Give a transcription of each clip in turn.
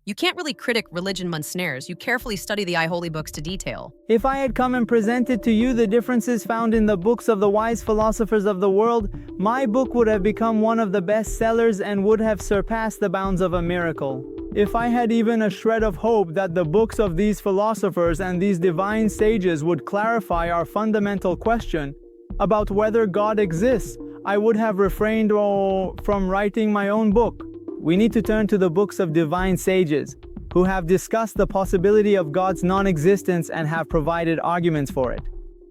You can't really critic religion snares. You carefully study the holy books to detail. If I had come and presented to you the differences found in the books of the wise philosophers of the world, my book would have become one of the best sellers and would have surpassed the bounds of a miracle. If I had even a shred of hope that the books of these philosophers and these divine sages would clarify our fundamental question about whether God exists, I would have refrained from writing my own book. We need to turn to the books of divine sages, who have discussed the possibility of God's non-existence and have provided arguments for it.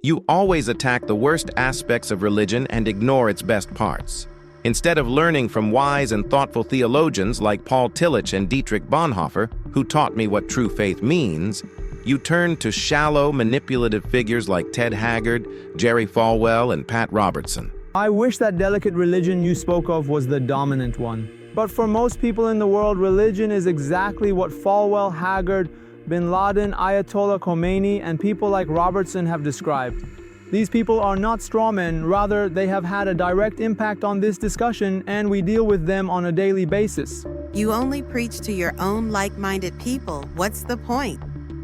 You always attack the worst aspects of religion and ignore its best parts. Instead of learning from wise and thoughtful theologians like Paul Tillich and Dietrich Bonhoeffer, who taught me what true faith means, you turn to shallow, manipulative figures like Ted Haggard, Jerry Falwell, and Pat Robertson. I wish that delicate religion you spoke of was the dominant one. But for most people in the world, religion is exactly what Falwell, Haggard, Bin Laden, Ayatollah Khomeini, and people like Robertson have described. These people are not strawmen, rather they have had a direct impact on this discussion, and we deal with them on a daily basis. You only preach to your own like-minded people. What's the point?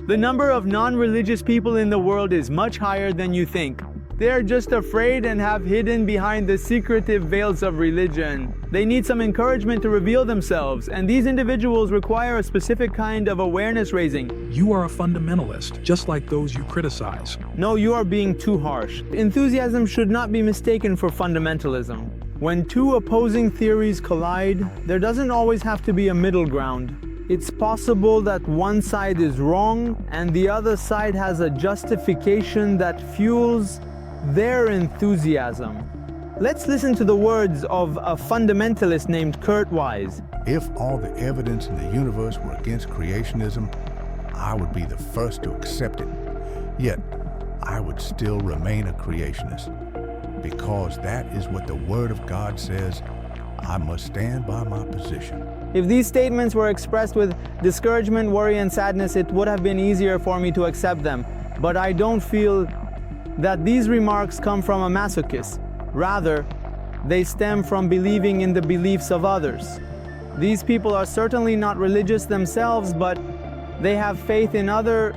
The number of non-religious people in the world is much higher than you think. They're just afraid and have hidden behind the secretive veils of religion. They need some encouragement to reveal themselves, and these individuals require a specific kind of awareness raising. You are a fundamentalist, just like those you criticize. No, you are being too harsh. Enthusiasm should not be mistaken for fundamentalism. When two opposing theories collide, there doesn't always have to be a middle ground. It's possible that one side is wrong and the other side has a justification that fuels their enthusiasm. Let's listen to the words of a fundamentalist named Kurt Wise. If all the evidence in the universe were against creationism, I would be the first to accept it. Yet, I would still remain a creationist. Because that is what the Word of God says, I must stand by my position. If these statements were expressed with discouragement, worry, and sadness, it would have been easier for me to accept them. But I don't feel that these remarks come from a masochist. Rather, they stem from believing in the beliefs of others. These people are certainly not religious themselves, but they have faith in other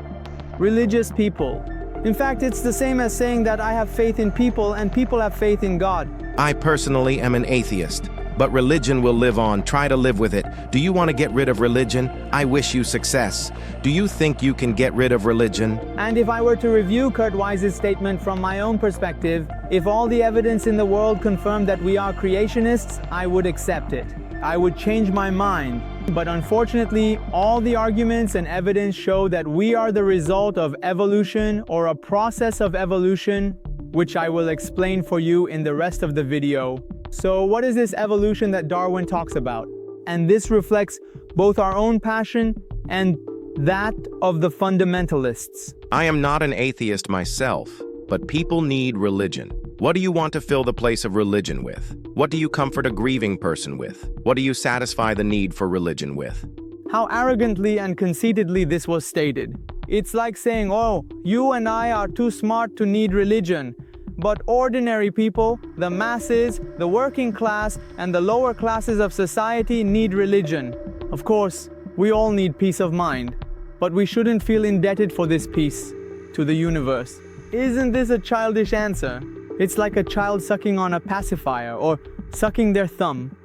religious people. In fact, it's the same as saying that I have faith in people and people have faith in God. I personally am an atheist, but religion will live on. Try to live with it. Do you want to get rid of religion? I wish you success. Do you think you can get rid of religion? And if I were to review Kurt Wise's statement from my own perspective, if all the evidence in the world confirmed that we are creationists, I would accept it. I would change my mind. But unfortunately, all the arguments and evidence show that we are the result of evolution or a process of evolution, which I will explain for you in the rest of the video. So what is this evolution that Darwin talks about? And this reflects both our own passion and that of the fundamentalists. I am not an atheist myself, but people need religion. What do you want to fill the place of religion with? What do you comfort a grieving person with? What do you satisfy the need for religion with? How arrogantly and conceitedly this was stated. It's like saying, oh, you and I are too smart to need religion. But ordinary people, the masses, the working class, and the lower classes of society need religion. Of course, we all need peace of mind, but we shouldn't feel indebted for this peace to the universe. Isn't this a childish answer? It's like a child sucking on a pacifier, or sucking their thumb,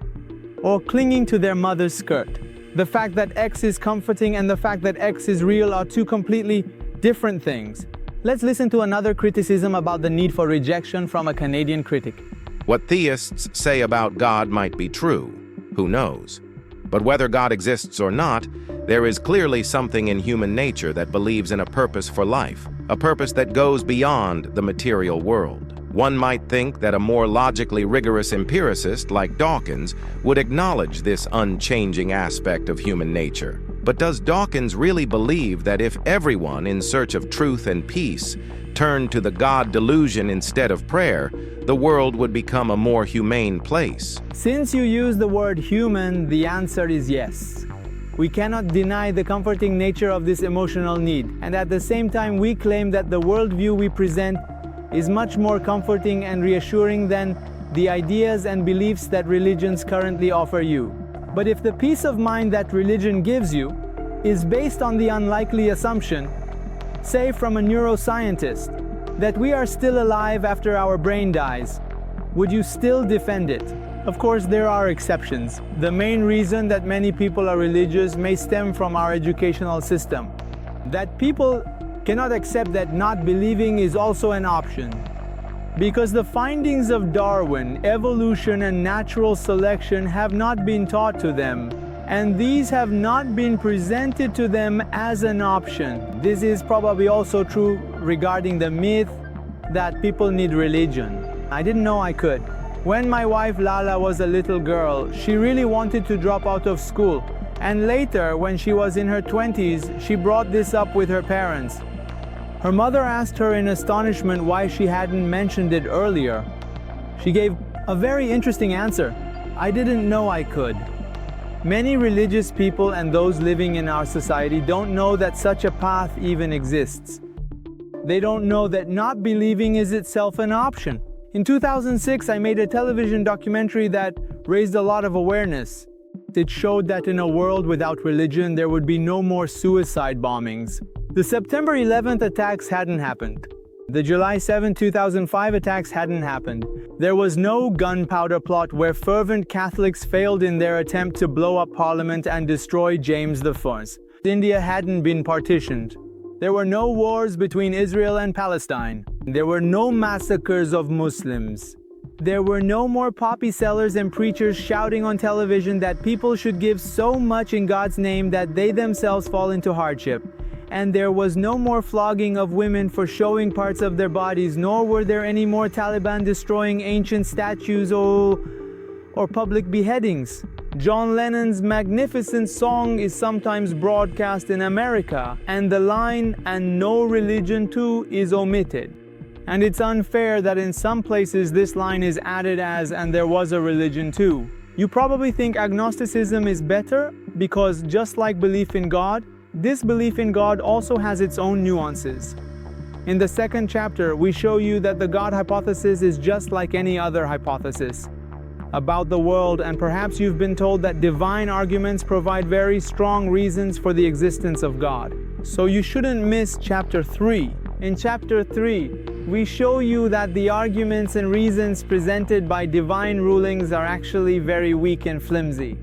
or clinging to their mother's skirt. The fact that X is comforting and the fact that X is real are two completely different things. Let's listen to another criticism about the need for rejection from a Canadian critic. What theists say about God might be true. Who knows? But whether God exists or not, there is clearly something in human nature that believes in a purpose for life, a purpose that goes beyond the material world. One might think that a more logically rigorous empiricist like Dawkins would acknowledge this unchanging aspect of human nature. But does Dawkins really believe that if everyone in search of truth and peace turned to the God Delusion instead of prayer, the world would become a more humane place? Since you use the word human, the answer is yes. We cannot deny the comforting nature of this emotional need, and at the same time we claim that the worldview we present is much more comforting and reassuring than the ideas and beliefs that religions currently offer you. But if the peace of mind that religion gives you is based on the unlikely assumption, say from a neuroscientist, that we are still alive after our brain dies, would you still defend it? Of course, there are exceptions. The main reason that many people are religious may stem from our educational system. That people cannot accept that not believing is also an option. Because the findings of Darwin, evolution and natural selection have not been taught to them, and these have not been presented to them as an option. This is probably also true regarding the myth that people need religion. I didn't know I could. When my wife Lala was a little girl, she really wanted to drop out of school. And later, when she was in her 20s, she brought this up with her parents. Her mother asked her in astonishment why she hadn't mentioned it earlier. She gave a very interesting answer. I didn't know I could. Many religious people and those living in our society don't know that such a path even exists. They don't know that not believing is itself an option. In 2006, I made a television documentary that raised a lot of awareness. It showed that in a world without religion, there would be no more suicide bombings. The September 11th attacks hadn't happened. The July 7, 2005 attacks hadn't happened. There was no gunpowder plot where fervent Catholics failed in their attempt to blow up Parliament and destroy James I. India hadn't been partitioned. There were no wars between Israel and Palestine. There were no massacres of Muslims. There were no more poppy sellers and preachers shouting on television that people should give so much in God's name that they themselves fall into hardship. And there was no more flogging of women for showing parts of their bodies, nor were there any more Taliban destroying ancient statues or public beheadings. John Lennon's magnificent song is sometimes broadcast in America, and the line, "and no religion too," is omitted. And it's unfair that in some places this line is added as, "and there was a religion too." You probably think agnosticism is better because, just like belief in God, disbelief in God also has its own nuances. In the second chapter, we show you that the God hypothesis is just like any other hypothesis about the world, and perhaps you've been told that divine arguments provide very strong reasons for the existence of God. So you shouldn't miss chapter 3. In chapter 3, we show you that the arguments and reasons presented by divine rulings are actually very weak and flimsy.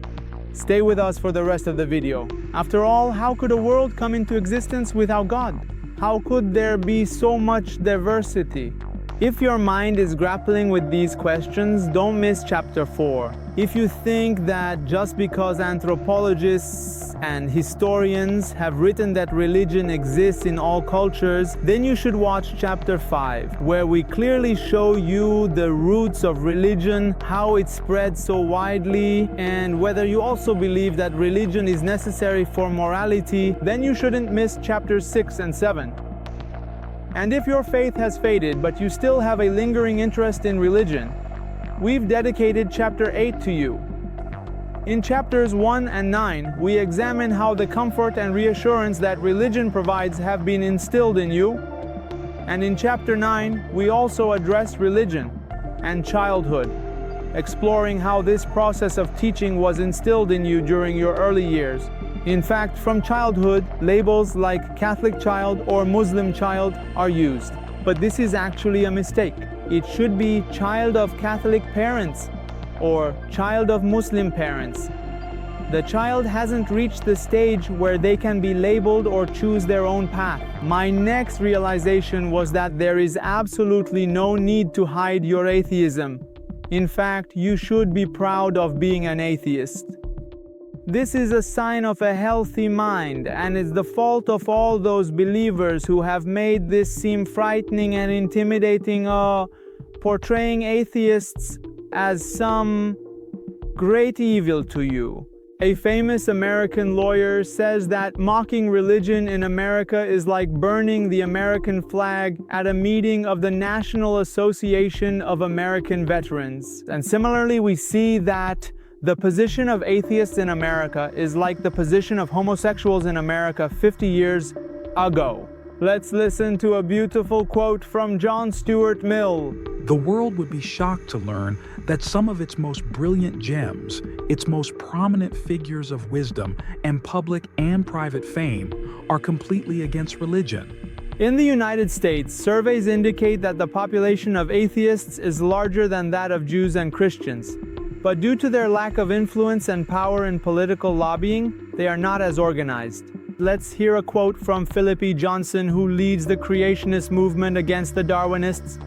Stay with us for the rest of the video. After all, how could a world come into existence without God? How could there be so much diversity? If your mind is grappling with these questions, don't miss chapter 4. If you think that just because anthropologists and historians have written that religion exists in all cultures, then you should watch chapter 5, where we clearly show you the roots of religion, how it spread so widely, and whether you also believe that religion is necessary for morality, then you shouldn't miss chapters 6 and 7. And if your faith has faded, but you still have a lingering interest in religion, we've dedicated chapter 8 to you. In chapters 1 and 9, we examine how the comfort and reassurance that religion provides have been instilled in you. And in chapter 9, we also address religion and childhood, exploring how this process of teaching was instilled in you during your early years. In fact, from childhood, labels like Catholic child or Muslim child are used. But this is actually a mistake. It should be child of Catholic parents or child of Muslim parents. The child hasn't reached the stage where they can be labeled or choose their own path. My next realization was that there is absolutely no need to hide your atheism. In fact, you should be proud of being an atheist. This is a sign of a healthy mind, and it's the fault of all those believers who have made this seem frightening and intimidating, portraying atheists as some great evil to you. A famous American lawyer says that mocking religion in America is like burning the American flag at a meeting of the National Association of American Veterans. And similarly, we see that the position of atheists in America is like the position of homosexuals in America 50 years ago. Let's listen to a beautiful quote from John Stuart Mill. The world would be shocked to learn that some of its most brilliant gems, its most prominent figures of wisdom and public and private fame, are completely against religion. In the United States, surveys indicate that the population of atheists is larger than that of Jews and Christians. But due to their lack of influence and power in political lobbying, they are not as organized. Let's hear a quote from Philip E. Johnson, who leads the creationist movement against the Darwinists.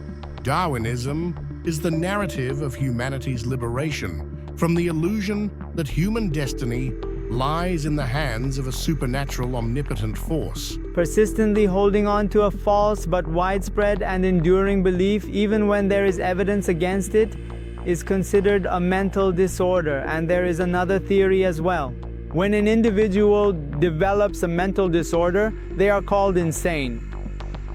Darwinism is the narrative of humanity's liberation from the illusion that human destiny lies in the hands of a supernatural omnipotent force. Persistently holding on to a false but widespread and enduring belief, even when there is evidence against it, is considered a mental disorder. And there is another theory as well. When an individual develops a mental disorder, they are called insane.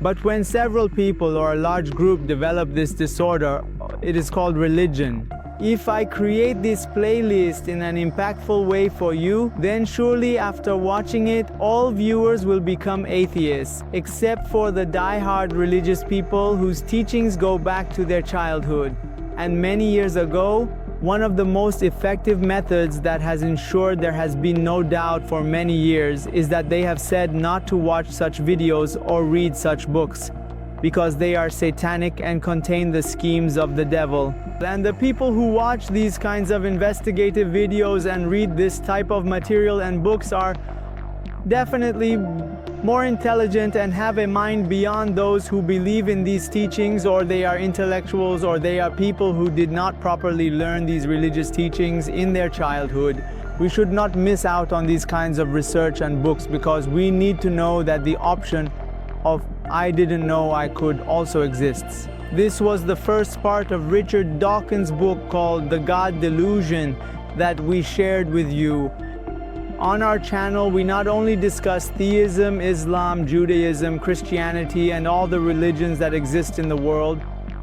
But when several people or a large group develop this disorder, it is called religion. If I create this playlist in an impactful way for you, then surely after watching it, all viewers will become atheists, except for the die-hard religious people whose teachings go back to their childhood. And many years ago, one of the most effective methods that has ensured there has been no doubt for many years is that they have said not to watch such videos or read such books, because they are satanic and contain the schemes of the devil. And the people who watch these kinds of investigative videos and read this type of material and books are definitely more intelligent and have a mind beyond those who believe in these teachings, or they are intellectuals, or they are people who did not properly learn these religious teachings in their childhood. We should not miss out on these kinds of research and books, because we need to know that the option of I didn't know I could also exists. This was the first part of Richard Dawkins' book called The God Delusion that we shared with you. On our channel, we not only discuss theism, Islam, Judaism, Christianity, and all the religions that exist in the world,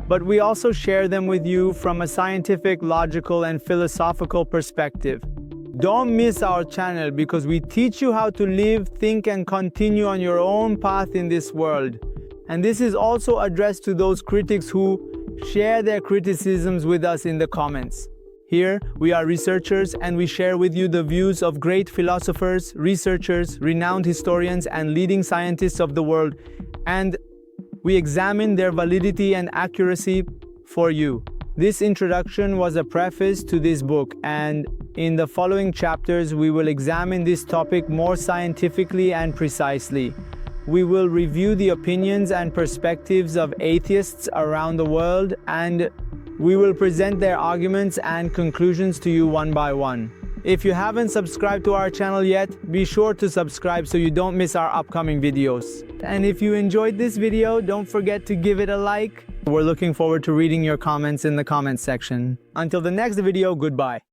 but we also share them with you from a scientific, logical, and philosophical perspective. Don't miss our channel, because we teach you how to live, think, and continue on your own path in this world. And this is also addressed to those critics who share their criticisms with us in the comments. Here, we are researchers, and we share with you the views of great philosophers, researchers, renowned historians, and leading scientists of the world, and we examine their validity and accuracy for you. This introduction was a preface to this book, and in the following chapters, we will examine this topic more scientifically and precisely. We will review the opinions and perspectives of atheists around the world, and we will present their arguments and conclusions to you one by one. If you haven't subscribed to our channel yet, be sure to subscribe so you don't miss our upcoming videos. And if you enjoyed this video, don't forget to give it a like. We're looking forward to reading your comments in the comments section. Until the next video, goodbye.